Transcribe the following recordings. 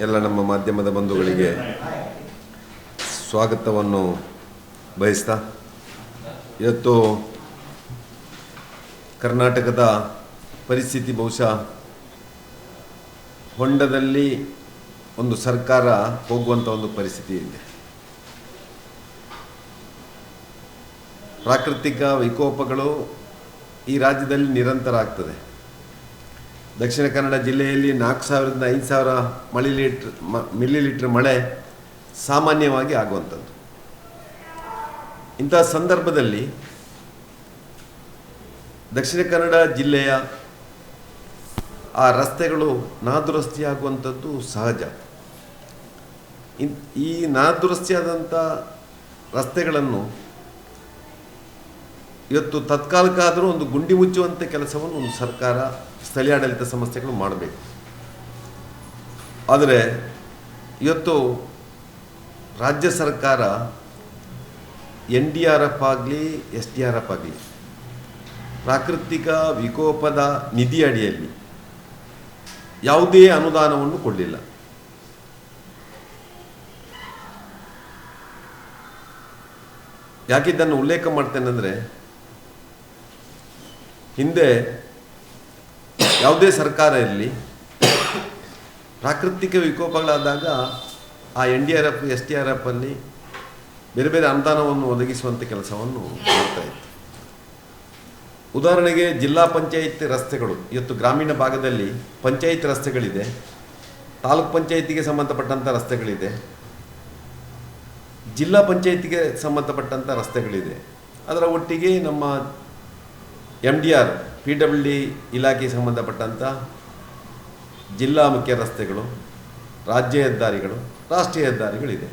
ಎಲ್ಲ ನಮ್ಮ ಮಾಧ್ಯಮದ ಬಂಧುಗಳಿಗೆ ಸ್ವಾಗತವನ್ನು ಬಯಸ್ತಾ ಇವತ್ತು ಕರ್ನಾಟಕದ ಪರಿಸ್ಥಿತಿ ಬಹುಶಃ ಹೊಂಡದಲ್ಲಿ ಒಂದು ಸರ್ಕಾರ ಹೋಗುವಂಥ ಒಂದು ಪರಿಸ್ಥಿತಿ ಇದೆ. ಪ್ರಾಕೃತಿಕ ವಿಕೋಪಗಳು ಈ ರಾಜ್ಯದಲ್ಲಿ ನಿರಂತರ ಆಗ್ತದೆ. ದಕ್ಷಿಣ ಕನ್ನಡ ಜಿಲ್ಲೆಯಲ್ಲಿ 4,000ರಿಂದ 5,000 ಮಿಲಿಲೀಟರ್ ಮಳೆ ಸಾಮಾನ್ಯವಾಗಿ ಆಗುವಂಥದ್ದು. ಇಂಥ ಸಂದರ್ಭದಲ್ಲಿ ದಕ್ಷಿಣ ಕನ್ನಡ ಜಿಲ್ಲೆಯ ಆ ರಸ್ತೆಗಳು ನಾದುರಸ್ತಿಯಾಗುವಂಥದ್ದು ಸಹಜ. ಈ ನಾದುರಸ್ತಿಯಾದಂಥ ರಸ್ತೆಗಳನ್ನು ಇವತ್ತು ತತ್ಕಾಲಕ್ಕಾದರೂ ಒಂದು ಗುಂಡಿ ಮುಚ್ಚುವಂಥ ಕೆಲಸವನ್ನು ಒಂದು ಸರ್ಕಾರ, ಸ್ಥಳೀಯ ಆಡಳಿತ ಸಂಸ್ಥೆಗಳು ಮಾಡಬೇಕು. ಆದರೆ ಇವತ್ತು ರಾಜ್ಯ ಸರ್ಕಾರ NDRF ಆಗಲಿ SDRF ಆಗಲಿ ಪ್ರಾಕೃತಿಕ ವಿಕೋಪದ ನಿಧಿ ಅಡಿಯಲ್ಲಿ ಯಾವುದೇ ಅನುದಾನವನ್ನು ಕೊಡಲಿಲ್ಲ. ಯಾಕಿದ್ದನ್ನು ಉಲ್ಲೇಖ ಮಾಡ್ತೇನೆಂದರೆ, ಹಿಂದೆ ಯಾವುದೇ ಸರ್ಕಾರ ಇರಲಿ, ಪ್ರಾಕೃತಿಕ ವಿಕೋಪಗಳಾದಾಗ ಆ NDRF SDRF ಅಲ್ಲಿ ಬೇರೆ ಬೇರೆ ಅನುದಾನವನ್ನು ಒದಗಿಸುವಂಥ ಕೆಲಸವನ್ನು ಮಾಡ್ತಾಯಿತ್ತು. ಉದಾಹರಣೆಗೆ ಜಿಲ್ಲಾ ಪಂಚಾಯತ್ ರಸ್ತೆಗಳು, ಇವತ್ತು ಗ್ರಾಮೀಣ ಭಾಗದಲ್ಲಿ ಪಂಚಾಯತ್ ರಸ್ತೆಗಳಿದೆ, ತಾಲೂಕ್ ಪಂಚಾಯತಿಗೆ ಸಂಬಂಧಪಟ್ಟಂಥ ರಸ್ತೆಗಳಿದೆ, ಜಿಲ್ಲಾ ಪಂಚಾಯತಿಗೆ ಸಂಬಂಧಪಟ್ಟಂಥ ರಸ್ತೆಗಳಿದೆ. ಅದರ ಒಟ್ಟಿಗೆ ನಮ್ಮ MDR PWD ಇಲಾಖೆಗೆ ಸಂಬಂಧಪಟ್ಟಂಥ ಜಿಲ್ಲಾ ಮುಖ್ಯ ರಸ್ತೆಗಳು, ರಾಜ್ಯ ಹೆದ್ದಾರಿಗಳು, ರಾಷ್ಟ್ರೀಯ ಹೆದ್ದಾರಿಗಳಿದೆ.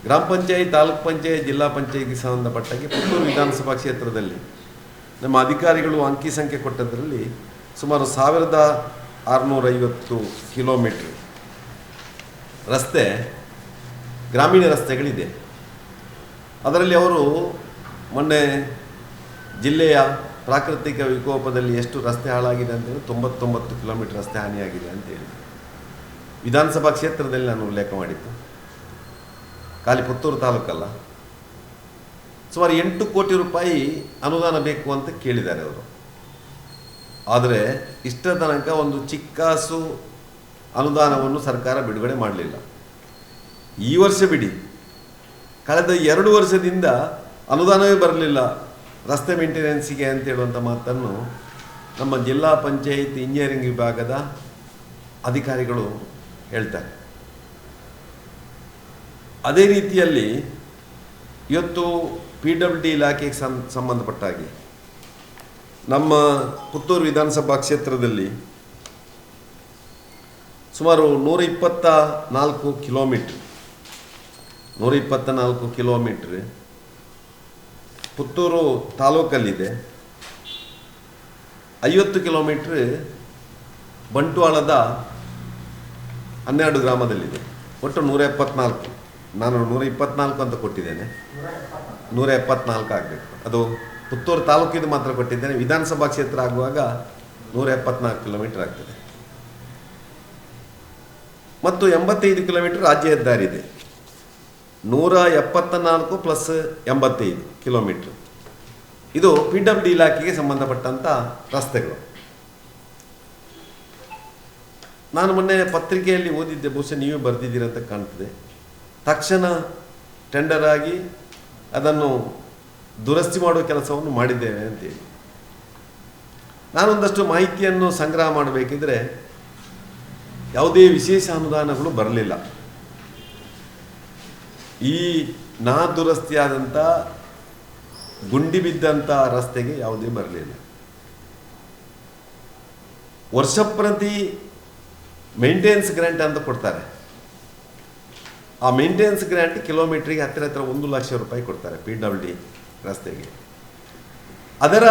ಗ್ರಾಮ ಪಂಚಾಯತ್, ತಾಲೂಕ್ ಪಂಚಾಯತ್, ಜಿಲ್ಲಾ ಪಂಚಾಯತ್ಗೆ ಸಂಬಂಧಪಟ್ಟಾಗೆ ಪುತ್ತೂರು ವಿಧಾನಸಭಾ ಕ್ಷೇತ್ರದಲ್ಲಿ ನಮ್ಮ ಅಧಿಕಾರಿಗಳು ಅಂಕಿ ಸಂಖ್ಯೆ ಕೊಟ್ಟದರಲ್ಲಿ ಸುಮಾರು 1,650 ಕಿಲೋಮೀಟ್ರ್ ರಸ್ತೆ ಗ್ರಾಮೀಣ ರಸ್ತೆಗಳಿದೆ. ಅದರಲ್ಲಿ ಅವರು ಮೊನ್ನೆ ಜಿಲ್ಲೆಯ ಪ್ರಾಕೃತಿಕ ವಿಕೋಪದಲ್ಲಿ ಎಷ್ಟು ರಸ್ತೆ ಹಾಳಾಗಿದೆ ಅಂತೇಳಿ 99 ಕಿಲೋಮೀಟರ್ ರಸ್ತೆ ಹಾನಿಯಾಗಿದೆ ಅಂತೇಳಿ ವಿಧಾನಸಭಾ ಕ್ಷೇತ್ರದಲ್ಲಿ ನಾನು ಉಲ್ಲೇಖ ಮಾಡಿದ್ದು. ಖಾಲಿ ಪುತ್ತೂರು ತಾಲೂಕಲ್ಲ, ಸುಮಾರು 8 ಕೋಟಿ ರೂಪಾಯಿ ಅನುದಾನ ಬೇಕು ಅಂತ ಕೇಳಿದ್ದಾರೆ ಅವರು. ಆದರೆ ಇಷ್ಟರ ತನಕ ಒಂದು ಚಿಕ್ಕಾಸು ಅನುದಾನವನ್ನು ಸರ್ಕಾರ ಬಿಡುಗಡೆ ಮಾಡಲಿಲ್ಲ. ಈ ವರ್ಷ ಬಿಡಿ, ಕಳೆದ 2 ವರ್ಷದಿಂದ ಅನುದಾನವೇ ಬರಲಿಲ್ಲ ರಸ್ತೆ ಮೇಂಟೆನೆನ್ಸಿಗೆ ಅಂತ ಹೇಳುವಂಥ ಮಾತನ್ನು ನಮ್ಮ ಜಿಲ್ಲಾ ಪಂಚಾಯತ್ ಇಂಜಿನಿಯರಿಂಗ್ ವಿಭಾಗದ ಅಧಿಕಾರಿಗಳು ಹೇಳ್ತಾರೆ. ಅದೇ ರೀತಿಯಲ್ಲಿ ಇವತ್ತು PWD ಇಲಾಖೆಗೆ ಸಂಬಂಧಪಟ್ಟ ಹಾಗೆ ನಮ್ಮ ಪುತ್ತೂರು ವಿಧಾನಸಭಾ ಕ್ಷೇತ್ರದಲ್ಲಿ ಸುಮಾರು 124 ಕಿಲೋಮೀಟ್ರ್ ಪುತ್ತೂರು ತಾಲೂಕಲ್ಲಿದೆ, 50 ಕಿಲೋಮೀಟ್ರ್ ಬಂಟ್ವಾಳದ 12 ಗ್ರಾಮದಲ್ಲಿದೆ. ಒಟ್ಟು 174. ನಾನು 124 ಅಂತ ಕೊಟ್ಟಿದ್ದೇನೆ, 174 ಆಗಬೇಕು. ಅದು ಪುತ್ತೂರು ತಾಲೂಕಿದು ಮಾತ್ರ ಕೊಟ್ಟಿದ್ದೇನೆ. ವಿಧಾನಸಭಾ ಕ್ಷೇತ್ರ ಆಗುವಾಗ 174 ಕಿಲೋಮೀಟ್ರ್ ಆಗ್ತದೆ. ಮತ್ತು 85 ಕಿಲೋಮೀಟ್ರ್ ರಾಜ್ಯ ಹೆದ್ದಾರಿ ಇದೆ. 174 ಪ್ಲಸ್ 85 ಕಿಲೋಮೀಟ್ರ್ ಇದು PWD ಇಲಾಖೆಗೆ ಸಂಬಂಧಪಟ್ಟಂಥ ರಸ್ತೆಗಳು. ನಾನು ಮೊನ್ನೆ ಪತ್ರಿಕೆಯಲ್ಲಿ ಓದಿದ್ದೆ, ಬಹುಶಃ ನೀವೇ ಬರೆದಿದ್ದೀರಂತ ಕಾಣ್ತದೆ. ತಕ್ಷಣ ಟೆಂಡರ್ ಆಗಿ ಅದನ್ನು ದುರಸ್ತಿ ಮಾಡುವ ಕೆಲಸವನ್ನು ಮಾಡಿದ್ದೇವೆ ಅಂತೇಳಿ. ನಾನೊಂದಷ್ಟು ಮಾಹಿತಿಯನ್ನು ಸಂಗ್ರಹ ಮಾಡಬೇಕಿದ್ರೆ ಯಾವುದೇ ವಿಶೇಷ ಅನುದಾನಗಳು ಬರಲಿಲ್ಲ. ಈ ದುರಸ್ತಿಯಾದಂಥ ಗುಂಡಿ ಬಿದ್ದಂಥ ರಸ್ತೆಗೆ ಯಾವುದೇ ಬರಲಿಲ್ಲ. ವರ್ಷ ಪ್ರತಿ ಮೇಂಟೆನೆನ್ಸ್ ಗ್ರ್ಯಾಂಟ್ ಅಂತ ಕೊಡ್ತಾರೆ. ಆ ಮೇಂಟೆನೆನ್ಸ್ ಗ್ರ್ಯಾಂಟ್ ಕಿಲೋಮೀಟ್ರಿಗೆ ಹತ್ತಿರ 1 ಲಕ್ಷ ರೂಪಾಯಿ ಕೊಡ್ತಾರೆ PWD ರಸ್ತೆಗೆ. ಅದರ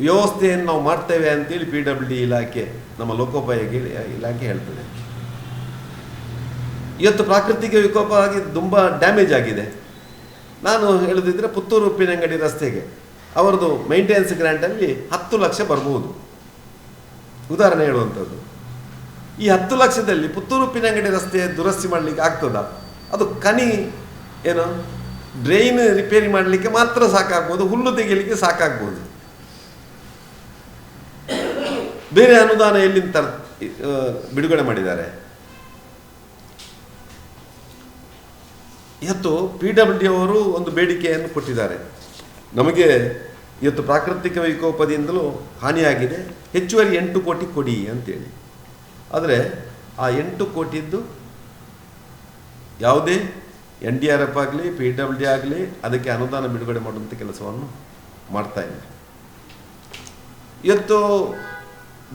ವ್ಯವಸ್ಥೆಯನ್ನು ನಾವು ಮಾಡ್ತೇವೆ ಅಂತೇಳಿ PWD ಇಲಾಖೆ, ನಮ್ಮ ಲೋಕೋಪಯೋಗಿ ಇಲಾಖೆ ಹೇಳ್ತದೆ. ಇವತ್ತು ಪ್ರಾಕೃತಿಕ ವಿಕೋಪ ಆಗಿ ತುಂಬ ಡ್ಯಾಮೇಜ್ ಆಗಿದೆ. ನಾನು ಹೇಳದಿದ್ದರೆ ಪುತ್ತೂರು ಉಪ್ಪಿನಂಗಡಿ ರಸ್ತೆಗೆ ಅವರದು ಮೇಂಟೆನೆನ್ಸ್ ಗ್ರ್ಯಾಂಟಲ್ಲಿ 10 ಲಕ್ಷ ಬರ್ಬೋದು. ಉದಾಹರಣೆ ಹೇಳುವಂಥದ್ದು. ಈ 10 ಲಕ್ಷದಲ್ಲಿ ಪುತ್ತೂರು ಉಪ್ಪಿನಂಗಡಿ ರಸ್ತೆ ದುರಸ್ತಿ ಮಾಡಲಿಕ್ಕೆ ಆಗ್ತದ? ಅದು ಕನಿ ಏನು ಡ್ರೈನ್ ರಿಪೇರಿ ಮಾಡಲಿಕ್ಕೆ ಮಾತ್ರ ಸಾಕಾಗ್ಬೋದು, ಹುಲ್ಲು ತೆಗೆಯಲಿಕ್ಕೆ ಸಾಕಾಗ್ಬೋದು. ಬೇರೆ ಅನುದಾನ ಎಲ್ಲಿಂದ ಬಿಡುಗಡೆ ಮಾಡಿದ್ದಾರೆ? ಇವತ್ತು PWD ಅವರು ಒಂದು ಬೇಡಿಕೆಯನ್ನು ಕೊಟ್ಟಿದ್ದಾರೆ. ನಮಗೆ ಇವತ್ತು ಪ್ರಾಕೃತಿಕ ವಿಕೋಪದಿಂದಲೂ ಹಾನಿಯಾಗಿದೆ, ಹೆಚ್ಚುವರಿ 8 ಕೋಟಿ ಕೊಡಿ ಅಂತೇಳಿ. ಆದರೆ ಆ 8 ಕೋಟಿದ್ದು ಯಾವುದೇ NDRF ಆಗಲಿ PWD ಆಗಲಿ ಅದಕ್ಕೆ ಅನುದಾನ ಬಿಡುಗಡೆ ಮಾಡುವಂಥ ಕೆಲಸವನ್ನು ಮಾಡ್ತಾ ಇಲ್ಲ. ಇವತ್ತು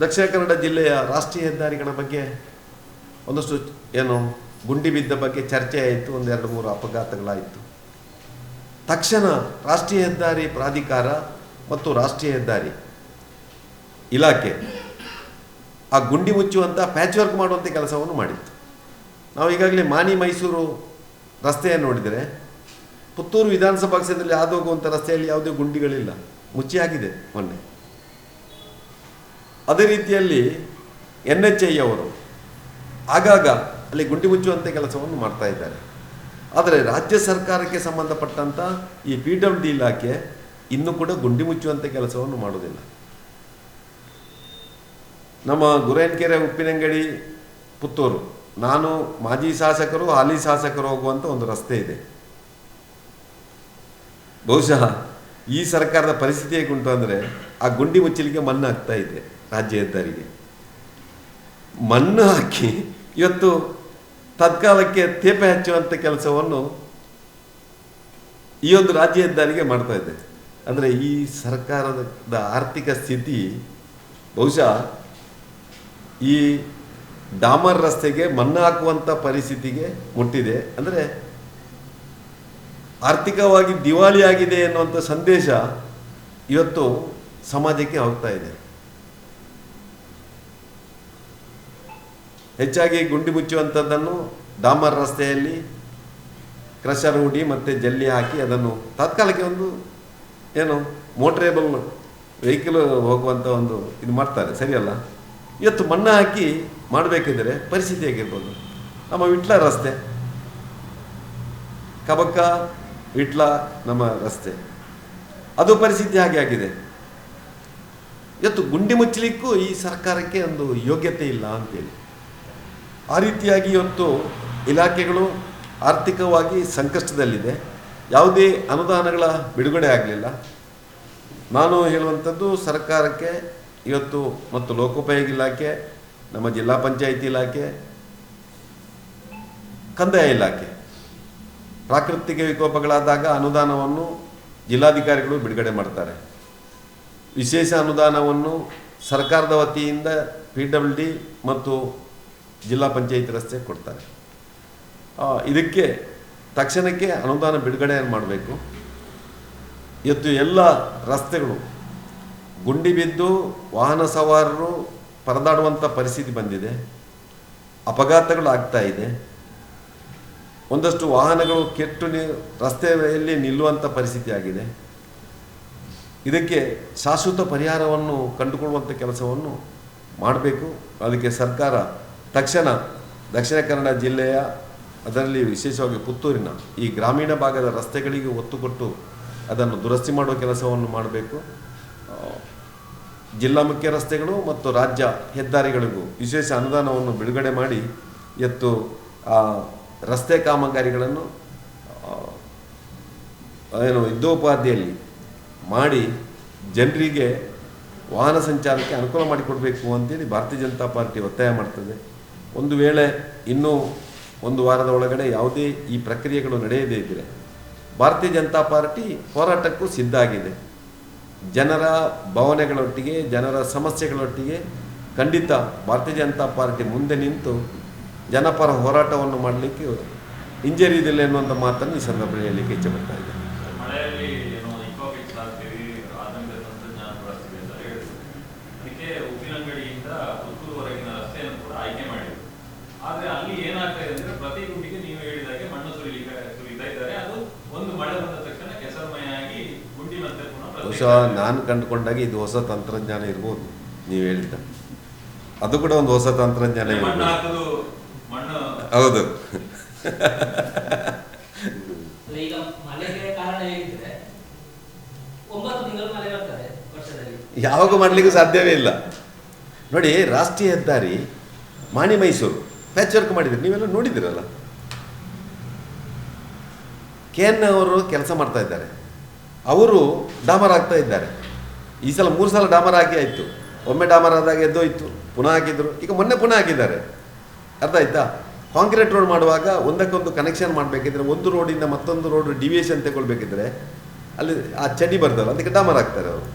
ದಕ್ಷಿಣ ಕನ್ನಡ ಜಿಲ್ಲೆಯ ರಾಷ್ಟ್ರೀಯ ಹೆದ್ದಾರಿಗಳ ಬಗ್ಗೆ ಒಂದಷ್ಟು ಏನು ಗುಂಡಿ ಬಿದ್ದ ಬಗ್ಗೆ ಚರ್ಚೆ ಆಯಿತು, 1-2-3 ಅಪಘಾತಗಳಾಯಿತು. ತಕ್ಷಣ ರಾಷ್ಟ್ರೀಯ ಹೆದ್ದಾರಿ ಪ್ರಾಧಿಕಾರ ಮತ್ತು ರಾಷ್ಟ್ರೀಯ ಹೆದ್ದಾರಿ ಇಲಾಖೆ ಆ ಗುಂಡಿ ಮುಚ್ಚುವಂಥ ಪ್ಯಾಚ್ ವರ್ಕ್ ಮಾಡುವಂಥ ಕೆಲಸವನ್ನು ಮಾಡಿತ್ತು. ನಾವು ಈಗಾಗಲೇ ಮಾನಿ ಮೈಸೂರು ರಸ್ತೆಯನ್ನು ನೋಡಿದರೆ ಪುತ್ತೂರು ವಿಧಾನಸಭಾ ಕ್ಷೇತ್ರದಲ್ಲಿ ಹಾದು ಹೋಗುವಂಥ ರಸ್ತೆಯಲ್ಲಿ ಯಾವುದೇ ಗುಂಡಿಗಳಿಲ್ಲ, ಮುಚ್ಚಿಯಾಗಿದೆ ಮೊನ್ನೆ. ಅದೇ ರೀತಿಯಲ್ಲಿ NHAI ಅವರು ಆಗಾಗ ಅಲ್ಲಿ ಗುಂಡಿ ಮುಚ್ಚುವಂಥ ಕೆಲಸವನ್ನು ಮಾಡ್ತಾ ಇದ್ದಾರೆ. ಆದರೆ ರಾಜ್ಯ ಸರ್ಕಾರಕ್ಕೆ ಸಂಬಂಧಪಟ್ಟಂಥ ಈ PWD ಇಲಾಖೆ ಇನ್ನೂ ಕೂಡ ಗುಂಡಿ ಮುಚ್ಚುವಂಥ ಕೆಲಸವನ್ನು ಮಾಡೋದಿಲ್ಲ. ನಮ್ಮ ಗುರೇನ್ಕೆರೆ ಉಪ್ಪಿನಂಗಡಿ ಪುತ್ತೂರು, ನಾನು ಮಾಜಿ ಶಾಸಕರು ಹಾಲಿ ಶಾಸಕರು ಹೋಗುವಂಥ ಒಂದು ರಸ್ತೆ ಇದೆ. ಬಹುಶಃ ಈ ಸರ್ಕಾರದ ಪರಿಸ್ಥಿತಿ ಹೇಗುಂಟು ಅಂದರೆ ಆ ಗುಂಡಿ ಮುಚ್ಚಲಿಕ್ಕೆ ಮಣ್ಣು ಹಾಕ್ತಾ ಇದೆ. ರಾಜ್ಯ ಹೆದ್ದಾರಿಗೆ ಮಣ್ಣು ಹಾಕಿ ಇವತ್ತು ತತ್ಕಾಲಕ್ಕೆ ತೇಪೆ ಹಚ್ಚುವಂಥ ಕೆಲಸವನ್ನು ಈ ಒಂದು ರಾಜ್ಯ ಹೆದ್ದಾರಿಗೆ ಮಾಡ್ತಾ ಇದೆ. ಅಂದರೆ ಈ ಸರ್ಕಾರದ ಆರ್ಥಿಕ ಸ್ಥಿತಿ ಬಹುಶಃ ಈ ಡಾಮರ್ ರಸ್ತೆಗೆ ಮಣ್ಣು ಹಾಕುವಂಥ ಪರಿಸ್ಥಿತಿಗೆ ಮುಟ್ಟಿದೆ. ಅಂದರೆ ಆರ್ಥಿಕವಾಗಿ ದಿವಾಳಿಯಾಗಿದೆ ಎನ್ನುವಂಥ ಸಂದೇಶ ಇವತ್ತು ಸಮಾಜಕ್ಕೆ ಹೋಗ್ತಾ ಇದೆ. ಹೆಚ್ಚಾಗಿ ಗುಂಡಿ ಮುಚ್ಚುವಂಥದ್ದನ್ನು ಡಾಮರ್ ರಸ್ತೆಯಲ್ಲಿ ಕ್ರಷರ್ ಹೂಡಿ ಮತ್ತು ಜಲ್ಲಿ ಹಾಕಿ ಅದನ್ನು ತಾತ್ಕಾಲಿಕ ಒಂದು ಏನು ಮೋಟ್ರೇಬಲ್ ವೆಹಿಕಲ್ ಹೋಗುವಂಥ ಒಂದು ಇದು ಮಾಡ್ತಾರೆ, ಸರಿಯಲ್ಲ. ಇವತ್ತು ಮಣ್ಣು ಹಾಕಿ ಮಾಡಬೇಕಿದ್ರೆ ಪರಿಸ್ಥಿತಿ ಹೇಗಿರ್ಬೋದು? ನಮ್ಮ ವಿಟ್ಲ ರಸ್ತೆ, ಕಬಕ್ಕ ವಿಟ್ಲ ನಮ್ಮ ರಸ್ತೆ, ಅದು ಪರಿಸ್ಥಿತಿ ಹಾಗೆ ಆಗಿದೆ. ಇವತ್ತು ಗುಂಡಿ ಮುಚ್ಚಲಿಕ್ಕೂ ಈ ಸರ್ಕಾರಕ್ಕೆ ಒಂದು ಯೋಗ್ಯತೆ ಇಲ್ಲ ಅಂತೇಳಿ ಆ ರೀತಿಯಾಗಿ ಇವತ್ತು ಇಲಾಖೆಗಳು ಆರ್ಥಿಕವಾಗಿ ಸಂಕಷ್ಟದಲ್ಲಿದೆ. ಯಾವುದೇ ಅನುದಾನಗಳ ಬಿಡುಗಡೆ ಆಗಲಿಲ್ಲ. ನಾನು ಹೇಳುವಂಥದ್ದು ಸರ್ಕಾರಕ್ಕೆ ಇವತ್ತು ಮತ್ತು ಲೋಕೋಪಯೋಗಿ ಇಲಾಖೆ, ನಮ್ಮ ಜಿಲ್ಲಾ ಪಂಚಾಯಿತಿ ಇಲಾಖೆ, ಕಂದಾಯ ಇಲಾಖೆ, ಪ್ರಾಕೃತಿಕ ವಿಕೋಪಗಳಾದಾಗ ಅನುದಾನವನ್ನು ಜಿಲ್ಲಾಧಿಕಾರಿಗಳು ಬಿಡುಗಡೆ ಮಾಡ್ತಾರೆ. ವಿಶೇಷ ಅನುದಾನವನ್ನು ಸರ್ಕಾರದ ವತಿಯಿಂದ PWD ಮತ್ತು ಜಿಲ್ಲಾ ಪಂಚಾಯಿತಿ ರಸ್ತೆ ಕೊಡ್ತಾರೆ. ಇದಕ್ಕೆ ತಕ್ಷಣಕ್ಕೆ ಅನುದಾನ ಬಿಡುಗಡೆಯನ್ನು ಮಾಡಬೇಕು. ಇವತ್ತು ಎಲ್ಲ ರಸ್ತೆಗಳು ಗುಂಡಿ ಬಿದ್ದು ವಾಹನ ಸವಾರರು ಪರದಾಡುವಂಥ ಪರಿಸ್ಥಿತಿ ಬಂದಿದೆ. ಅಪಘಾತಗಳು ಆಗ್ತಾ ಇದೆ. ಒಂದಷ್ಟು ವಾಹನಗಳು ಕೆಟ್ಟು ರಸ್ತೆಯಲ್ಲಿ ನಿಲ್ಲುವಂಥ ಪರಿಸ್ಥಿತಿ ಆಗಿದೆ. ಇದಕ್ಕೆ ಶಾಶ್ವತ ಪರಿಹಾರವನ್ನು ಕಂಡುಕೊಳ್ಳುವಂಥ ಕೆಲಸವನ್ನು ಮಾಡಬೇಕು. ಅದಕ್ಕೆ ಸರ್ಕಾರ ತಕ್ಷಣ ದಕ್ಷಿಣ ಕನ್ನಡ ಜಿಲ್ಲೆಯ, ಅದರಲ್ಲಿ ವಿಶೇಷವಾಗಿ ಪುತ್ತೂರಿನ ಈ ಗ್ರಾಮೀಣ ಭಾಗದ ರಸ್ತೆಗಳಿಗೆ ಒತ್ತು ಕೊಟ್ಟು ಅದನ್ನು ದುರಸ್ತಿ ಮಾಡುವ ಕೆಲಸವನ್ನು ಮಾಡಬೇಕು. ಜಿಲ್ಲಾ ಮುಖ್ಯ ರಸ್ತೆಗಳು ಮತ್ತು ರಾಜ್ಯ ಹೆದ್ದಾರಿಗಳಿಗೂ ವಿಶೇಷ ಅನುದಾನವನ್ನು ಬಿಡುಗಡೆ ಮಾಡಿ ಇವತ್ತು ರಸ್ತೆ ಕಾಮಗಾರಿಗಳನ್ನು ಏನು ಯುದ್ಧೋಪಾದಿಯಲ್ಲಿ ಮಾಡಿ ಜನರಿಗೆ ವಾಹನ ಸಂಚಾರಕ್ಕೆ ಅನುಕೂಲ ಮಾಡಿಕೊಡಬೇಕು ಅಂತೇಳಿ ಭಾರತೀಯ ಜನತಾ ಪಾರ್ಟಿ ಒತ್ತಾಯ ಮಾಡ್ತದೆ. ಒಂದು ವೇಳೆ ಇನ್ನೂ 1 ವಾರದ ಒಳಗಡೆ ಯಾವುದೇ ಈ ಪ್ರಕ್ರಿಯೆಗಳು ನಡೆಯದೇ ಇದ್ದರೆ ಭಾರತೀಯ ಜನತಾ ಪಾರ್ಟಿ ಹೋರಾಟಕ್ಕೂ ಸಿದ್ಧ ಆಗಿದೆ. ಜನರ ಭಾವನೆಗಳೊಟ್ಟಿಗೆ, ಜನರ ಸಮಸ್ಯೆಗಳೊಟ್ಟಿಗೆ ಖಂಡಿತ ಭಾರತೀಯ ಜನತಾ ಪಾರ್ಟಿ ಮುಂದೆ ನಿಂತು ಜನಪರ ಹೋರಾಟವನ್ನು ಮಾಡಲಿಕ್ಕೆ ಹಿಂಜರಿಯುವುದಿಲ್ಲ ಎನ್ನುವಂಥ ಮಾತನ್ನು ಈ ಸಂದರ್ಭದಲ್ಲಿ ಹೇಳಲಿಕ್ಕೆ ಇಚ್ಛೆ ಪಡ್ತಾ ಇದ್ದೇನೆ. ಆದ್ರೆ ಅಲ್ಲಿ ಏನಾಗ್ತಾ ಇದೆ ಅಂದ್ರೆ ಪ್ರತಿ ಗುಂಡಿಗೆ ನೀವು ಹೇಳಿದಾಗೆ ಮಣ್ಣು ಸುರಿತಾ ಇದ್ದಾರೆ. ಅದು ಒಂದು ಮಳೆ ಬಂದ ತಕ್ಷಣ ಕೆಸರಮಯಾಗಿ ಗುಂಡಿ ಮತ್ತೆ ಬಹುಶಃ ನಾನು ಕಂಡುಕೊಂಡಾಗ ಇದು ಹೊಸ ತಂತ್ರಜ್ಞಾನ ಇರ್ಬೋದು ನೀವು ಹೇಳಿದ್ದ. ಅದು ಕೂಡ ಒಂದು ಹೊಸ ತಂತ್ರಜ್ಞಾನ ಮಣ್ಣು ಇರ್ಬೋದು. ಹಾಕುದು ಮಣ್ಣು ಹೌದು. ಅಲ್ಲ, ಈಗ ಮಳೆಗೆ ಕಾರಣ ಹೇಗಿದ್ರೆ 9 ತಿಂಗಳು ಮಳೆ ಬರ್ತದೆ ವರ್ಷದಲ್ಲಿ. ಯಾವಾಗ ಮಾಡಲಿಕ್ಕೂ ಸಾಧ್ಯವೇ ಇಲ್ಲ. ನೋಡಿ, ರಾಷ್ಟ್ರೀಯ ಹೆದ್ದಾರಿ ಮಾಣಿ ಮೈಸೂರು ಪ್ಯಾಚ್ ವರ್ಕ್ ಮಾಡಿದ್ರು, ನೀವೆಲ್ಲ ನೋಡಿದಿರಲ್ಲ. KN ಅವರು ಕೆಲಸ ಮಾಡ್ತಾ ಇದ್ದಾರೆ, ಅವರು ಡಾಮರ್ ಹಾಕ್ತಾ ಇದ್ದಾರೆ. ಈ ಸಲ 3 ಸಲ ಡಾಮರ್ ಹಾಕಿ ಆಯಿತು. ಒಮ್ಮೆ ಡಾಮರ್ ಆದಾಗ ಎದ್ದೋಯ್ತು, ಪುನಃ ಹಾಕಿದ್ರು, ಈಗ ಮೊನ್ನೆ ಪುನಃ ಹಾಕಿದ್ದಾರೆ. ಅರ್ಥ ಆಯ್ತಾ? ಕಾಂಕ್ರೀಟ್ ರೋಡ್ ಮಾಡುವಾಗ ಒಂದಕ್ಕೊಂದು ಕನೆಕ್ಷನ್ ಮಾಡಬೇಕಿದ್ರೆ, ಒಂದು ರೋಡಿಂದ ಮತ್ತೊಂದು ರೋಡ್ ಡಿವಿಯೇಷನ್ ತಗೊಳ್ಬೇಕಿದ್ರೆ ಅಲ್ಲಿ ಆ ಚಡಿ ಬರ್ತಲ್ಲ, ಅದಕ್ಕೆ ಡಾಮರ್ ಹಾಕ್ತಾರೆ ಅವರು.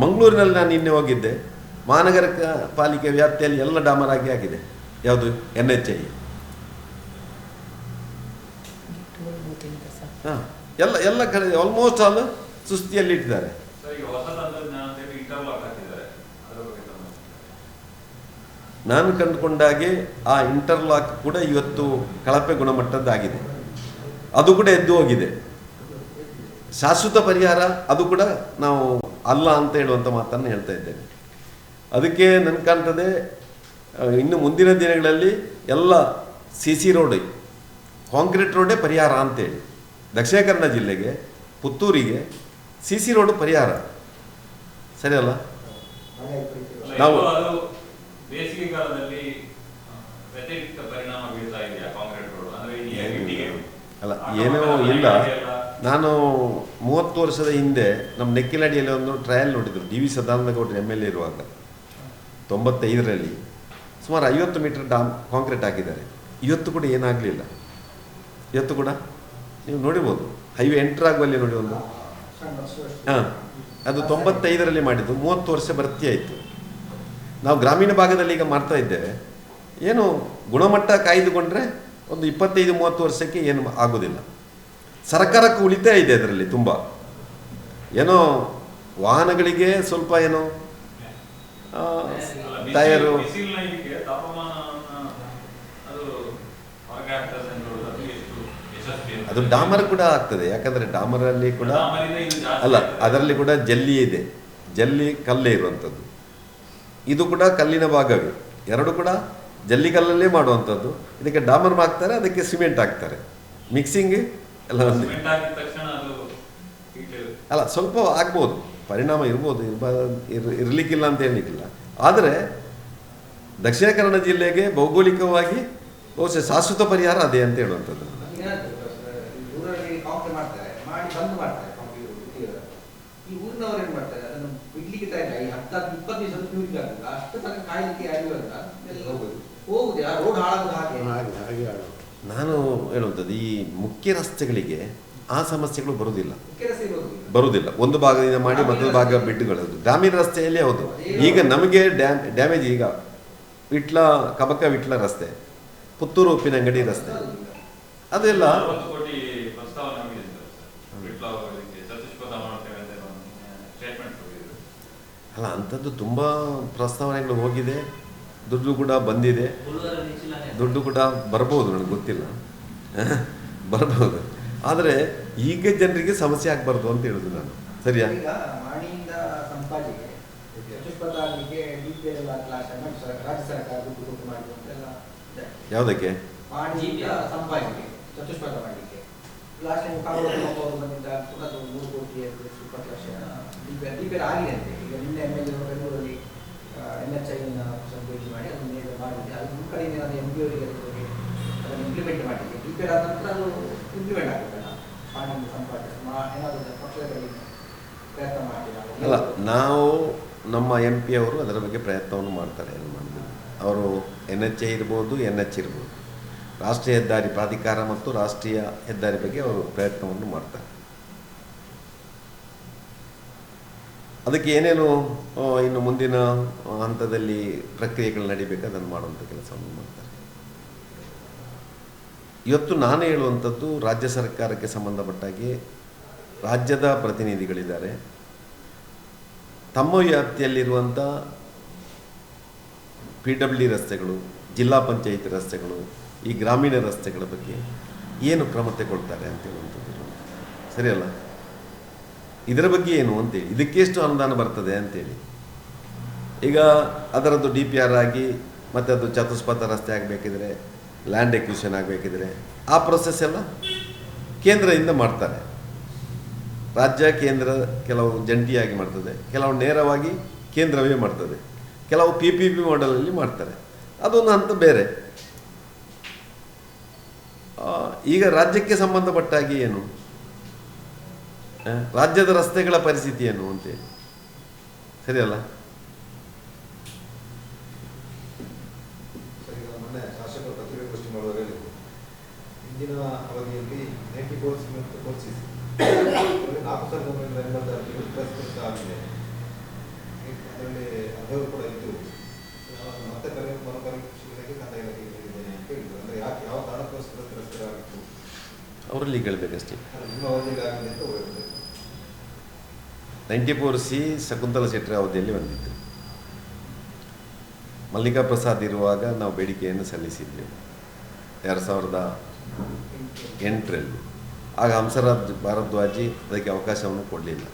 ಮಂಗಳೂರಿನಲ್ಲಿ ನಾನು ನಿನ್ನೆ ಹೋಗಿದ್ದೆ, ಮಹಾನಗರ ಪಾಲಿಕೆ ವ್ಯಾಪ್ತಿಯಲ್ಲಿ ಎಲ್ಲ ಡಾಮರ್ ಆಗಿ ಆಗಿದೆ. ಯಾವುದು? NHI. ಹಾಂ, ಎಲ್ಲ ಕಡೆ ಆಲ್ಮೋಸ್ಟ್ ಆಲ್ ಸುಸ್ತಿಯಲ್ಲಿ ಇಟ್ಟಿದ್ದಾರೆ. ಸರ್, ಈಗ ಹೊಸ ತಂತ್ರಜ್ಞಾನ ಅಂತ ಹೇಳಿ ಇಂಟರ್ಲಾಕ್ ಹಾಕಿದ್ದಾರೆ, ಅದರ ಬಗ್ಗೆ ತಮ್ಮ ನಾನು ಕಂಡುಕೊಂಡಾಗೆ ಆ ಇಂಟರ್ಲಾಕ್ ಕೂಡ ಇವತ್ತು ಕಳಪೆ ಗುಣಮಟ್ಟದ್ದಾಗಿದೆ, ಅದು ಕೂಡ ಎದ್ದು ಹೋಗಿದೆ. ಶಾಶ್ವತ ಪರಿಹಾರ ಅದು ಕೂಡ ನಾವು ಅಲ್ಲ ಅಂತ ಹೇಳುವಂಥ ಮಾತನ್ನು ಹೇಳ್ತಾ ಇದ್ದೇನೆ. ಅದಕ್ಕೆ ನನಗೆ ಕಾಣ್ತದೆ ಇನ್ನು ಮುಂದಿನ ದಿನಗಳಲ್ಲಿ ಎಲ್ಲ CC ರೋಡ್, ಕಾಂಕ್ರೀಟ್ ರೋಡೇ ಪರಿಹಾರ ಅಂತೇಳಿ. ದಕ್ಷಿಣ ಕನ್ನಡ ಜಿಲ್ಲೆಗೆ, ಪುತ್ತೂರಿಗೆ CC ರೋಡ್ ಪರಿಹಾರ, ಸರಿ ಅಲ್ಲ? ನಾವು ಅದು ಬೇಸಿಗೆ ಕಾಲದಲ್ಲಿ ವ್ಯತಿರಿಕ್ತ ಪರಿಣಾಮ ಬೀಳ್ತಾ ಇದೆಯಾ ಕಾಂಕ್ರೀಟ್ ರೋಡ್? ಅಂದ್ರೆ ಈ ಇಟ್ಟಿಗೆ ಅಲ್ಲ, ಏನೋ ಇಲ್ಲ. ನಾನು 30 ವರ್ಷದ ಹಿಂದೆ ನಮ್ಮ ನೆಕ್ಕಿಲಡಿಯಲ್ಲಿ ಒಂದು ಟ್ರಯಲ್ ನೋಡಿದ್ರು, DV ಸದಾನಂದ ಗೌಡರು MLA ಇರುವಾಗ 95ರಲ್ಲಿ ಸುಮಾರು 50 ಮೀಟರ್ ಕಾಂಕ್ರೀಟ್ ಹಾಕಿದ್ದಾರೆ. ಇವತ್ತು ಕೂಡ ಏನಾಗಲಿಲ್ಲ. ಇವತ್ತು ಕೂಡ ನೀವು ನೋಡಿರ್ಬೋದು, ಹೈವೇ ಎಂಟರ್ ಆಗುವಲ್ಲಿ ನೋಡಿ ಒಂದು. ಹಾಂ, ಅದು 95ರಲ್ಲಿ ಮಾಡಿದ್ದು, 30 ವರ್ಷ ಭರ್ತಿ ಆಯಿತು. ನಾವು ಗ್ರಾಮೀಣ ಭಾಗದಲ್ಲಿ ಈಗ ಮಾಡ್ತಾ ಇದ್ದೇವೆ. ಏನು ಗುಣಮಟ್ಟ ಕಾಯ್ದುಕೊಂಡ್ರೆ ಒಂದು 25-30 ವರ್ಷಕ್ಕೆ ಏನು ಆಗೋದಿಲ್ಲ. ಸರ್ಕಾರಕ್ಕೆ ಉಳಿತಾಯ ಇದೆ ಅದರಲ್ಲಿ ತುಂಬ. ಏನೋ ವಾಹನಗಳಿಗೆ ಸ್ವಲ್ಪ ಏನೋ ಟಯರು, ಬಿಸಿಲಿನ ಇದಕ್ಕೆ ತಾಪಮಾನವನ್ನು ಅದು ಹೊರಗೆ ಆಗ್ತದೆ ಅಂತ ಹೇಳೋದು, ಅದು ಎಷ್ಟು ಯಶಸ್ವಿ ಅಂತ? ಅದು ಡಾಮರ್ ಕೂಡ ಆಗ್ತದೆ. ಯಾಕಂದರೆ ಡಾಮರಲ್ಲಿ ಕೂಡ ಡಾಮರಿಂದ ಇದು ಜಾಸ್ತಿ ಅಲ್ಲ, ಆಗ್ತದೆ. ಅದರಲ್ಲಿ ಕೂಡ ಜಲ್ಲಿ ಇದೆ, ಜಲ್ಲಿ ಕಲ್ಲೇ ಇರುವಂಥದ್ದು. ಇದು ಕೂಡ ಕಲ್ಲಿನ ಭಾಗವೇ, ಎರಡು ಕೂಡ ಜಲ್ಲಿ ಕಲ್ಲಲ್ಲೇ ಮಾಡುವಂಥದ್ದು. ಇದಕ್ಕೆ ಡಾಮರ್ ಹಾಕ್ತಾರೆ, ಅದಕ್ಕೆ ಸಿಮೆಂಟ್ ಹಾಕ್ತಾರೆ, ಮಿಕ್ಸಿಂಗ್ ಎಲ್ಲ ಒಂದು. ಸಿಮೆಂಟ್ ಹಾಕಿದ ತಕ್ಷಣ ಅದು heat ಅಲ್ಲ, ಸ್ವಲ್ಪ ಆಗ್ಬೋದು, ಪರಿಣಾಮ ಇರ್ಬೋದು, ಇರಲಿಕ್ಕಿಲ್ಲ ಅಂತ ಹೇಳಲಿಕ್ಕಿಲ್ಲ. ಆದರೆ ದಕ್ಷಿಣ ಕನ್ನಡ ಜಿಲ್ಲೆಗೆ ಭೌಗೋಳಿಕವಾಗಿ ಬಹುಶಃ ಶಾಶ್ವತ ಪರಿಹಾರ ಅದೇ ಅಂತ ಹೇಳುವಂಥದ್ದು. ಊರಲ್ಲಿ ಕಾಂಕ್ರೀಟ್ ಮಾಡ್ತಾರೆ, ಮಾಡಿ ಬಂದ್ ಮಾಡ್ತಾರೆ ಕಾಂಕ್ರೀಟ್. ಈ ಊರಿನವ್ರು ಏನ್ ಮಾಡ್ತಾರೆ, ಅದನ್ನು ಬಿಡ್ಲಿಕ್ಕೆ ತಯಾರಿಲ್ಲ. ಈ 10-20 ದಿವಸ ಕ್ಯೂರಿಂಗ್ ಆಗ್ತದೆ, ಅಷ್ಟು ತನಕ ಕಾಯ್ಲಿಕ್ಕೆ ಯಾರಿಗೂ ಅಲ್ಲ, ಎಲ್ಲ ಹೋಗುದು. ಆ ರೋಡ್ ಆಳೋದು ಹಾಗೆ. ನಾನು ಹೇಳುವಂಥದ್ದು, ಈ ಮುಖ್ಯ ರಸ್ತೆಗಳಿಗೆ ಆ ಸಮಸ್ಯೆಗಳು ಬರುವುದಿಲ್ಲ, ಕೆಲಸ ಬರುವುದಿಲ್ಲ. ಒಂದು ಭಾಗದಿಂದ ಮಾಡಿ ಮತ್ತೊಂದು ಭಾಗ ಬಿಟ್ಟುಕೊಳ್ಳೋದು. ಗ್ರಾಮೀಣ ರಸ್ತೆಯಲ್ಲಿ ಹೌದು. ಈಗ ನಮಗೆ ಡ್ಯಾಮೇಜ್ ಈಗ ಕಬಕ ವಿಟ್ಲ ರಸ್ತೆ, ಪುತ್ತೂರು ಉಪ್ಪಿನಂಗಡಿ ರಸ್ತೆ, ಅದೆಲ್ಲ 60 ಕೋಟಿ ಪ್ರಸ್ತಾವನೆ ಆಗಿದೆ ಸರ್. ವಿಟ್ಲ ಅವರಿಗೆ ಚತುಷ್ಪಥ ಮಾಡ್ತೇವೆ ಅಂತ ಸ್ಟೇಟ್ಮೆಂಟ್ ಕೊಟ್ಟಿದ್ರು. ಅಲ್ಲ, ಅಂಥದ್ದು ತುಂಬ ಪ್ರಸ್ತಾವನೆಗಳು ಹೋಗಿದೆ, ದುಡ್ಡು ಕೂಡ ಬಂದಿದೆ. ಉಳುವರಲ್ಲಿ ಚಿಲ್ಲರೆ. ದುಡ್ಡು ಕೂಡ ಬರ್ಬೋದು, ನನಗೆ ಗೊತ್ತಿಲ್ಲ, ಬರ್ಬೋದು. ಆದರೆ ಈಗ ಜನರಿಗೆ ಸಮಸ್ಯೆ ಆಗಬಾರ್ದು ಅಂತ ಹೇಳುದು ನಾನು. ಸರಿಯಾ? ಈಗ ಮಾಣಿಯಿಂದ ಸಂಪಾದಿಗೆ ಚತುಷ್ಪಥ ಆಗಲಿಕ್ಕೆ DPR ರಾಜ್ಯ ಸರ್ಕಾರ ದುಡ್ಡು ಕೊಟ್ಟು ಮಾಡಿದ್ದು ಅಂತೆಲ್ಲ ಇದೆ. ಯಾವುದಕ್ಕೆ? ಮಾಣಿಯಿಂದ ಸಂಪಾದಿಗೆ ಚತುಷ್ಪಥ ಮಾಡಲಿಕ್ಕೆ ಲಾಸ್ಟ್ ಟೈಮ್ ಕಾಂಗ್ರೆಸ್ ಬಂದಿದ್ದ ಕೂಡ 3 ಕೋಟಿ 20 ಲಕ್ಷ DPR ಆಗಿದೆ ಅಂತೆ. ಈಗ ನಿನ್ನೆ MLA ಬೆಂಗಳೂರಲ್ಲಿ NHI ಭೇಟಿ ಮಾಡಿ ಅದನ್ನು ಈಗ ಮಾಡಿದೆ. ಅದು ನಿಮ್ಮ ಕಡೆಯಿಂದ ಏನಾದರೂ MD ಅವರಿಗೆ ಅದನ್ನು ಇಂಪ್ಲಿಮೆಂಟ್ ಮಾಡಲಿಕ್ಕೆ DPR ಆದ ನಂತರ ಅದು ಇಂಪ್ಲಿಮೆಂಟ್ ಆಗಬೇಕಲ್ಲ. ಮಾಣಿಯಿಂದ ಸಂಪಾದಿಗೆ ಏನಾದರೂ ಪಕ್ಷದ ಕಡೆಯಿಂದ ಪ್ರಯತ್ನ ಮಾಡ್ತೀರಾ? ಅಲ್ಲ, ನಾವು ನಮ್ಮ MP ಅವರು ಅದರ ಬಗ್ಗೆ ಪ್ರಯತ್ನವನ್ನು ಮಾಡ್ತಾರೆ. ಅವರು NHI ಇರ್ಬೋದು, NH ಇರ್ಬೋದು, ರಾಷ್ಟ್ರೀಯ ಹೆದ್ದಾರಿ ಪ್ರಾಧಿಕಾರ ಮತ್ತು ರಾಷ್ಟ್ರೀಯ ಹೆದ್ದಾರಿ ಬಗ್ಗೆ ಅವರು ಪ್ರಯತ್ನವನ್ನು ಮಾಡ್ತಾರೆ. ಅದಕ್ಕೆ ಏನೇನು ಇನ್ನು ಮುಂದಿನ ಹಂತದಲ್ಲಿ ಪ್ರಕ್ರಿಯೆಗಳು ನಡಿಬೇಕು ಅದನ್ನು ಮಾಡುವಂಥ ಕೆಲಸವನ್ನು ಮಾಡ್ತಾರೆ. ಇವತ್ತು ನಾನು ಹೇಳುವಂಥದ್ದು, ರಾಜ್ಯ ಸರ್ಕಾರಕ್ಕೆ ಸಂಬಂಧಪಟ್ಟಾಗೆ ರಾಜ್ಯದ ಪ್ರತಿನಿಧಿಗಳಿದ್ದಾರೆ. ತಮ್ಮ ವ್ಯಾಪ್ತಿಯಲ್ಲಿರುವಂಥ PWD ರಸ್ತೆಗಳು, ಜಿಲ್ಲಾ ಪಂಚಾಯಿತಿ ರಸ್ತೆಗಳು, ಈ ಗ್ರಾಮೀಣ ರಸ್ತೆಗಳ ಬಗ್ಗೆ ಏನು ಕ್ರಮ ತಗೊಳ್ತಾರೆ ಅಂತ ಹೇಳುವಂಥದ್ದು ಸರಿಯಲ್ಲ. ಇದರ ಬಗ್ಗೆ ಏನು ಅಂತೇಳಿ, ಇದಕ್ಕೆ ಎಷ್ಟು ಅನುದಾನ ಬರ್ತದೆ ಅಂತೇಳಿ, ಈಗ ಅದರದ್ದು DPR ಆಗಿ ಮತ್ತು ಅದು ಚತುಷ್ಪಥ ರಸ್ತೆ ಆಗಬೇಕಿದ್ರೆ, ಲ್ಯಾಂಡ್ ಎಕ್ವಿಷನ್ ಆಗಬೇಕಿದ್ರೆ ಆ ಪ್ರೊಸೆಸ್ ಎಲ್ಲ ಕೇಂದ್ರದಿಂದ ಮಾಡ್ತಾರೆ. ರಾಜ್ಯ ಕೇಂದ್ರ ಕೆಲವು ಜಂಟಿಯಾಗಿ ಮಾಡ್ತದೆ, ಕೆಲವು ನೇರವಾಗಿ ಕೇಂದ್ರವೇ ಮಾಡ್ತದೆ, ಕೆಲವು PPP ಮಾಡೆಲಲ್ಲಿ ಮಾಡ್ತಾರೆ. ಅದೊಂದು ಹಂತ ಬೇರೆ. ಈಗ ರಾಜ್ಯಕ್ಕೆ ಸಂಬಂಧಪಟ್ಟಾಗಿ ಏನು, ರಾಜ್ಯದ ರಸ್ತೆಗಳ ಪರಿಸ್ಥಿತಿ ಏನು ಅಂತೇಳಿ, ಸರಿಯಲ್ಲ? ಮೊನ್ನೆ ಶಾಸಕರು ಪತ್ರಿಕಾಗೋಷ್ಠಿ ಮಾಡುವಾಗ ಹೇಳಿದ್ರು, ಹಿಂದಿನ ಅವಧಿಯಲ್ಲಿ 94 4986 ಆಗಿದೆ, ಅದರಲ್ಲಿ 10 ಕೂಡ ಇತ್ತು. ಮತ್ತೆ ಮರುಪರಿಶೀಲನೆಗೆ ಕಂದಾಯ ಇಲಾಖೆಗೆ ಹೇಳಿದ್ದೇನೆ ಅಂತ ಹೇಳಿದ್ರು. ಅಂದರೆ ಯಾಕೆ, ಯಾವ ಕಾರಣಕ್ಕೋಸ್ಕರ ತಿರಸ್ಕಾರ ಆಗಿತ್ತು ಅವರಲ್ಲಿ ಕೇಳಬೇಕಷ್ಟೇ. ನಿಮ್ಮ ಅವಧಿಯಲ್ಲಿ ಆಗಿದೆ ಅಂತ ಹೇಳಿದ್ರು. 94C ಶಕುಂತಲಾ ಶೆಟ್ಟರ್ ಅವಧಿಯಲ್ಲಿ ಬಂದಿತ್ತು. ಮಲ್ಲಿಕಾ ಪ್ರಸಾದ್ ಇರುವಾಗ ನಾವು ಬೇಡಿಕೆಯನ್ನು ಸಲ್ಲಿಸಿದ್ವಿ 2008ರಲ್ಲಿ. ಆಗ ಹಂಸರಾಜ್ ಭಾರದ್ವಾಜಿ ಅದಕ್ಕೆ ಅವಕಾಶವನ್ನು ಕೊಡಲಿಲ್ಲ.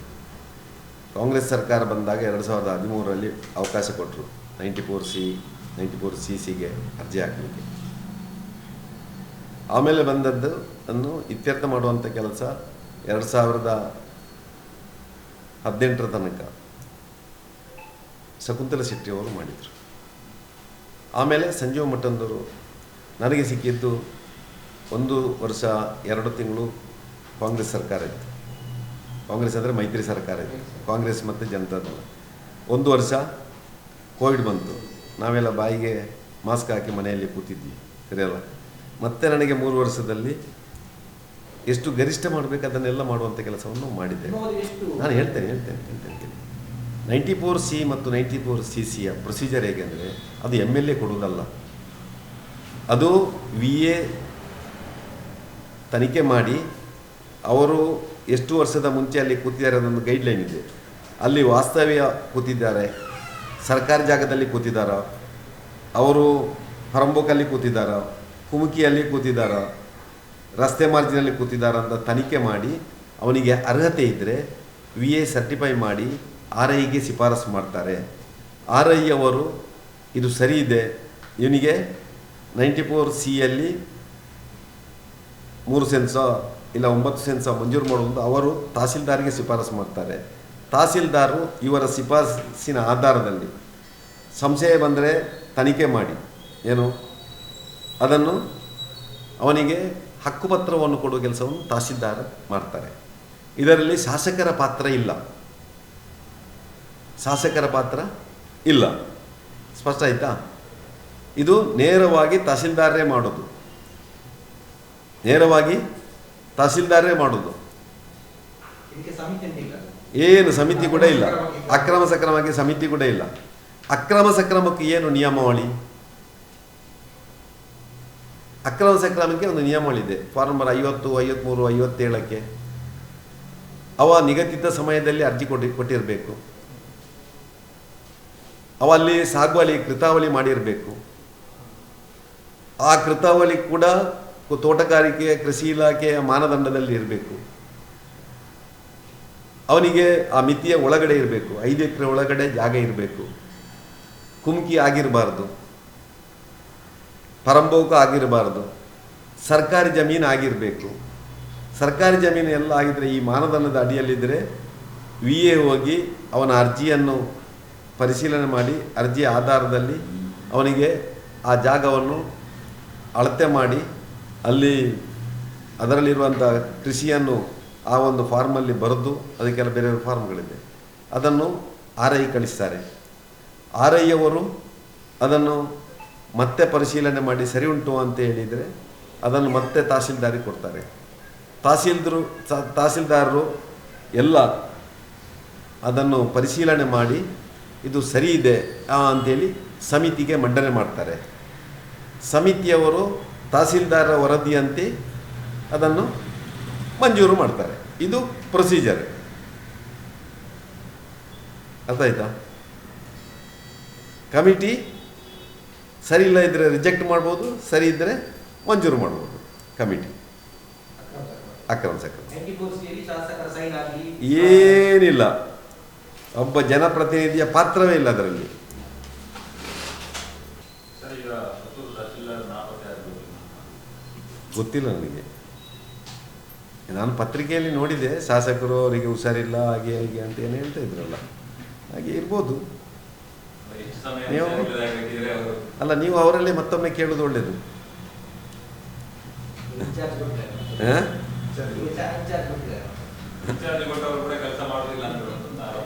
ಕಾಂಗ್ರೆಸ್ ಸರ್ಕಾರ ಬಂದಾಗ 2013ರಲ್ಲಿ ಅವಕಾಶ ಕೊಟ್ಟರು 94CCಗೆ ಅರ್ಜಿ ಹಾಕಲಿಕ್ಕೆ. ಆಮೇಲೆ ಬಂದದ್ದು ಅನ್ನು ಇತ್ಯರ್ಥ ಮಾಡುವಂಥ ಕೆಲಸ 2018ರ ತನಕ ಶಕುಂತಲಾ ಶೆಟ್ಟಿ ಅವರು ಮಾಡಿದರು. ಆಮೇಲೆ ಸಂಜೀವ ಮಠಂದವರು, ನನಗೆ ಸಿಕ್ಕಿದ್ದು 1 ವರ್ಷ 2 ತಿಂಗಳು ಕಾಂಗ್ರೆಸ್ ಸರ್ಕಾರ ಇತ್ತು. ಕಾಂಗ್ರೆಸ್ ಅಂದರೆ ಮೈತ್ರಿ ಸರ್ಕಾರ ಇತ್ತು, ಕಾಂಗ್ರೆಸ್ ಮತ್ತು ಜನತಾದಳ. 1 ವರ್ಷ ಕೋವಿಡ್ ಬಂತು, ನಾವೆಲ್ಲ ಬಾಯಿಗೆ ಮಾಸ್ಕ್ ಹಾಕಿ ಮನೆಯಲ್ಲಿ ಕೂತಿದ್ವಿ, ಸರಿಯಲ್ಲ? ಮತ್ತೆ ನನಗೆ 3 ವರ್ಷದಲ್ಲಿ ಎಷ್ಟು ಗರಿಷ್ಠ ಮಾಡಬೇಕು ಅದನ್ನೆಲ್ಲ ಮಾಡುವಂಥ ಕೆಲಸವನ್ನು ಮಾಡಿದ್ದೇನೆ. ನಾನು ಹೇಳ್ತೇನೆ 94C ಮತ್ತು 94CCಯ ಪ್ರೊಸೀಜರ್ ಹೇಗೆಂದರೆ, ಅದು MLA ಕೊಡುವುದಲ್ಲ, ಅದು VA ತನಿಖೆ ಮಾಡಿ ಅವರು ಎಷ್ಟು ವರ್ಷದ ಮುಂಚೆ ಅಲ್ಲಿ ಕೂತಿದ್ದಾರೆ ಅದೊಂದು ಗೈಡ್ಲೈನ್ ಇದೆ. ಅಲ್ಲಿ ವಾಸ್ತವ್ಯ ಕೂತಿದ್ದಾರೆ, ಸರ್ಕಾರಿ ಜಾಗದಲ್ಲಿ ಕೂತಿದ್ದಾರೋ, ಅವರು ಹೊರಂಬೋಕಲ್ಲಿ ಕೂತಿದ್ದಾರೋ, ಕುಮುಕಿಯಲ್ಲಿ ಕೂತಿದ್ದಾರೋ, ರಸ್ತೆ ಮಾರ್ಜಿನಲ್ಲಿ ಕೂತಿದ್ದಾರೋ ಅಂತ ತನಿಖೆ ಮಾಡಿ ಅವನಿಗೆ ಅರ್ಹತೆ ಇದ್ದರೆ VA ಸರ್ಟಿಫೈ ಮಾಡಿ RIಗೆ ಶಿಫಾರಸು ಮಾಡ್ತಾರೆ. RI ಅವರು ಇದು ಸರಿ ಇದೆ, ಇವನಿಗೆ 94Cಯಲ್ಲಿ 3 ಸೆನ್ಸೋ ಇಲ್ಲ 9 ಸೆನ್ಸೋ ಮಂಜೂರು ಮಾಡುವುದು ಅವರು ತಹಸೀಲ್ದಾರ್ಗೆ ಶಿಫಾರಸು ಮಾಡ್ತಾರೆ. ತಹಸೀಲ್ದಾರರು ಇವರ ಶಿಫಾರಸಿನ ಆಧಾರದಲ್ಲಿ ಸಂಶಯ ಬಂದರೆ ತನಿಖೆ ಮಾಡಿ ಏನು ಅದನ್ನು ಅವನಿಗೆ ಹಕ್ಕುಪತ್ರವನ್ನು ಕೊಡುವ ಕೆಲಸವನ್ನು ತಹಸೀಲ್ದಾರ್ ಮಾಡ್ತಾರೆ. ಇದರಲ್ಲಿ ಶಾಸಕರ ಪಾತ್ರ ಇಲ್ಲ, ಶಾಸಕರ ಪಾತ್ರ ಇಲ್ಲ. ಸ್ಪಷ್ಟ ಆಯ್ತಾ? ಇದು ನೇರವಾಗಿ ತಹಸೀಲ್ದಾರರೇ ಮಾಡೋದು, ನೇರವಾಗಿ ತಹಸೀಲ್ದಾರರೇ ಮಾಡೋದು. ಏನು ಸಮಿತಿ ಕೂಡ ಇಲ್ಲ, ಅಕ್ರಮ ಸಕ್ರಮಕ್ಕೆ ಸಮಿತಿ ಕೂಡ ಇಲ್ಲ. ಅಕ್ರಮ ಸಕ್ರಮಕ್ಕೆ ಏನು ನಿಯಮಾವಳಿ? ಅಕ್ರಮ ಸಕ್ರಮಕ್ಕೆ ಒಂದು ನಿಯಮಾವಳಿ ಇದೆ, ಫಾರ್ಮ್ ನಂಬರ್ 50, 53, 57ಕ್ಕೆ. ಅವ ನಿಗದಿತ ಸಮಯದಲ್ಲಿ ಅರ್ಜಿ ಕೊಟ್ಟಿರಬೇಕು, ಅವ ಅಲ್ಲಿ ಸಾಗುವಳಿ ಕೃತಾವಳಿ ಮಾಡಿರಬೇಕು. ಆ ಕೃತಾವಳಿ ಕೂಡ ತೋಟಗಾರಿಕೆ ಕೃಷಿ ಇಲಾಖೆಯ ಮಾನದಂಡದಲ್ಲಿ ಇರಬೇಕು. ಅವನಿಗೆ ಆ ಮಿತಿಯ ಒಳಗಡೆ ಇರಬೇಕು, 5 ಎಕರೆ ಒಳಗಡೆ ಜಾಗ ಇರಬೇಕು, ಕುಮ್ಕಿ ಆಗಿರಬಾರ್ದು, ಪರಂಬೋಕ ಆಗಿರಬಾರ್ದು, ಸರ್ಕಾರಿ ಜಮೀನು ಆಗಿರಬೇಕು. ಸರ್ಕಾರಿ ಜಮೀನು ಎಲ್ಲ ಆಗಿದ್ದರೆ, ಈ ಮಾನದಂಡದ ಅಡಿಯಲ್ಲಿದ್ದರೆ VA ಹೋಗಿ ಅವನ ಅರ್ಜಿಯನ್ನು ಪರಿಶೀಲನೆ ಮಾಡಿ ಅರ್ಜಿಯ ಆಧಾರದಲ್ಲಿ ಅವನಿಗೆ ಆ ಜಾಗವನ್ನು ಅಳತೆ ಮಾಡಿ ಅಲ್ಲಿ ಅದರಲ್ಲಿರುವಂಥ ಕೃಷಿಯನ್ನು ಆ ಒಂದು ಫಾರ್ಮಲ್ಲಿ ಬರೆದು, ಅದಕ್ಕೆಲ್ಲ ಬೇರೆ ಬೇರೆ ಫಾರ್ಮ್ಗಳಿದೆ, ಅದನ್ನು RI ಕಳಿಸ್ತಾರೆ. RI ಅವರು ಅದನ್ನು ಮತ್ತೆ ಪರಿಶೀಲನೆ ಮಾಡಿ ಸರಿ ಉಂಟು ಅಂತ ಹೇಳಿದರೆ ಅದನ್ನು ಮತ್ತೆ ತಹಸೀಲ್ದಾರಿಗೆ ಕೊಡ್ತಾರೆ. ತಹಸೀಲ್ದಾರರು ಎಲ್ಲ ಅದನ್ನು ಪರಿಶೀಲನೆ ಮಾಡಿ ಇದು ಸರಿ ಇದೆ ಅಂಥೇಳಿ ಸಮಿತಿಗೆ ಮಂಡನೆ ಮಾಡ್ತಾರೆ. ಸಮಿತಿಯವರು ತಹಸೀಲ್ದಾರರ ವರದಿಯಂತೆ ಅದನ್ನು ಮಂಜೂರು ಮಾಡ್ತಾರೆ. ಇದು ಪ್ರೊಸೀಜರ್. ಅರ್ಥ ಆಯ್ತಾ? ಕಮಿಟಿ ಸರಿ ಇಲ್ಲ ಇದ್ದರೆ ರಿಜೆಕ್ಟ್ ಮಾಡ್ಬೋದು, ಸರಿ ಇದ್ದರೆ ಮಂಜೂರು ಮಾಡ್ಬೋದು. ಕಮಿಟಿ ಅಕ್ರಮ ಸಕ್ರಮ ಏನಿಲ್ಲ, ಒಬ್ಬ ಜನಪ್ರತಿನಿಧಿಯ ಪಾತ್ರವೇ ಇಲ್ಲ ಅದರಲ್ಲಿ. ಪುತ್ತೂರು ತಹಶೀಲ್ದಾರ್ ನಾಪತ್ತೆ ಆಗ್ಬೋದು. ಗೊತ್ತಿಲ್ಲ ನನಗೆ. ನಾನು ಪತ್ರಿಕೆಯಲ್ಲಿ ನೋಡಿದೆ, ಶಾಸಕರು ಅವರಿಗೆ ಹುಷಾರಿಲ್ಲ ಹಾಗೆ ಹೀಗೆ ಅಂತ ಏನು ಹೇಳ್ತಾ ಇದ್ರಲ್ಲ, ಹಾಗೆ ಇರ್ಬೋದು. ಎಷ್ಟು ಸಮಯ ನೀವು- ಹುಷಾರಿಲ್ಲದಾಗಿದ್ರೆ ಅವರು ಅಲ್ಲ, ನೀವು ಅವರಲ್ಲೇ ಮತ್ತೊಮ್ಮೆ ಕೇಳೋದು ಒಳ್ಳೆಯದು. ಇನ್ಚಾರ್ಜ್ ಕೊಡ್ತಾರೆ. ಹಾಂ ಇನ್ಚಾರ್ಜ್ ಕೊಡ್ತಾರೆ. ಇನ್ಚಾರ್ಜ್ ಕೊಟ್ಟವರು ಕೂಡ ಕೆಲಸ ಮಾಡೋದಿಲ್ಲ ಅಂದ್ರು ಅಂತ ಆರೋಪ.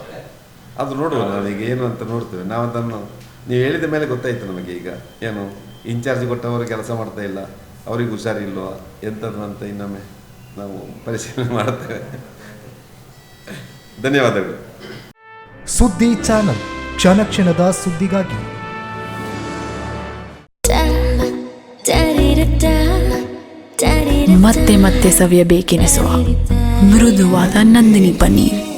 ಅದು ನೋಡುವ, ನಾವೀಗ ಏನು ಅಂತ ನೋಡ್ತೇವೆ. ನಾವು ಅದನ್ನು ನೀವು ಹೇಳಿದ ಮೇಲೆ ಗೊತ್ತಾಯಿತು ನಮಗೆ. ಈಗ ಏನು ಇನ್ಚಾರ್ಜ್ ಕೊಟ್ಟವರು ಕೆಲಸ ಮಾಡ್ತಾ ಇಲ್ಲ, ಅವ್ರಿಗೆ ಹುಷಾರಿಲ್ವಾ ಎಂಥದ್ದು ಅಂತ ಇನ್ನೊಮ್ಮೆ ನಾವು ಪರಿಶೀಲನೆ ಮಾಡ್ತೇವೆ. ಧನ್ಯವಾದಗಳು. ಸುದ್ದಿ ಚಾನಲ್, ಕ್ಷಣ ಕ್ಷಣದ ಸುದ್ದಿಗಾಗಿ. ಮತ್ತೆ ಮತ್ತೆ ಸವಿಯಬೇಕೆನಿಸುವ ಮೃದುವಾದ ನಂದಿನಿ ಪನ್ನೀರ್.